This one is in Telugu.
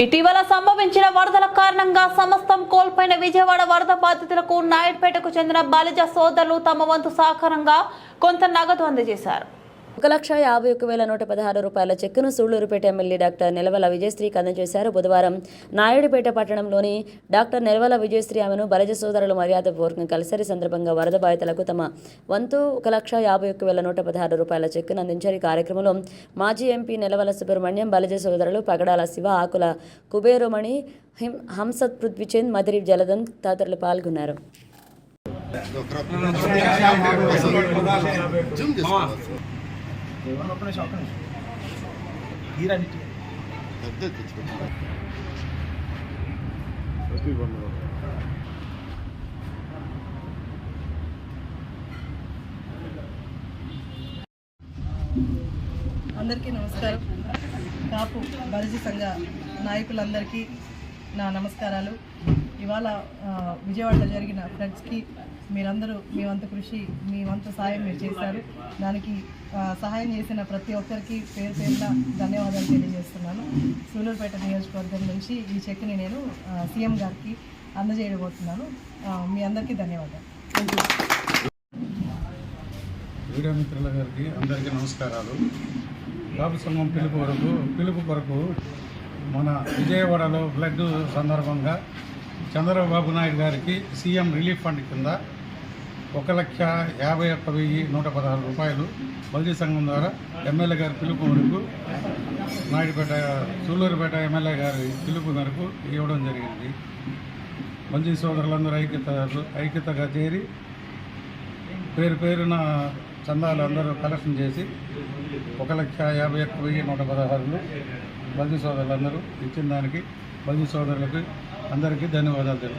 ఇటీవల సంభవించిన వరదల కారణంగా సమస్తం కోల్పోయిన విజయవాడ వరద బాధితులకు నాయుడుపేటకు చెందిన బాలిజ సోదరులు తమ వంతు సహకారంగా కొంత నగదు అందజేశారు. 1,51,116 రూపాయల చెక్కును సూళ్లూరుపేట ఎమ్మెల్యే డాక్టర్ నిలవల విజయశ్రీకి అందజేశారు. బుధవారం నాయుడుపేట పట్టణంలోని డాక్టర్ నిలవల విజయశ్రీ ఆమెను బలిజ సోదరులు మర్యాదపూర్వకంగా కలిశారు. ఈ సందర్భంగా వరద బాధితులకు తమ వంతు 1,51,116 రూపాయల చెక్కును అందించారు. ఈ కార్యక్రమంలో మాజీ ఎంపీ నిలవల సుబ్రహ్మణ్యం, బలిజ సోదరులు పగడాల శివ, ఆకుల కుబేరమణి, హంసత్ పృథ్వీచంద్, మదిరి జలదన్ తదితరులు పాల్గొన్నారు. అందరికీ నమస్కారం. కాపు బలిజ సంఘ నాయకులందరికీ నా నమస్కారాలు. ఇవాళ విజయవాడలో జరిగిన ఫ్లడ్స్కి మీరందరూ మీ వంతు కృషి, మీ వంతు సాయం మీరు చేశారు. దానికి సహాయం చేసిన ప్రతి ఒక్కరికి పేరు పేరున ధన్యవాదాలు తెలియజేస్తున్నాను. సూలూరుపేట నియోజకవర్గం నుంచి ఈ చెక్ని నేను సీఎం గారికి అందజేయబోతున్నాను. మీ అందరికీ ధన్యవాదాలు. మీడియా మిత్రుల గారికి అందరికీ నమస్కారాలు. కాపు సంఘం పిలుపు కొరకు మన విజయవాడలో ఫ్లడ్ సందర్భంగా చంద్రబాబు నాయుడు గారికి సీఎం రిలీఫ్ ఫండ్ కింద 1,51,116 రూపాయలు బలిజ సంఘం ద్వారా ఎమ్మెల్యే గారి పిలుపు మేరకు నాయుడుపేట సూళ్లూరుపేట ఎమ్మెల్యే గారి పిలుపు మేరకు ఇవ్వడం జరిగింది. బలిజ సోదరులందరూ ఐక్యతగా చేరి పేరు పేరున చందాలు అందరూ కలెక్షన్ చేసి 1,51,116 బలిజ సోదరులందరూ ఇచ్చిన దానికి బలిజ సోదరులకు అందరికీ ధన్యవాదాలు తెలుపు.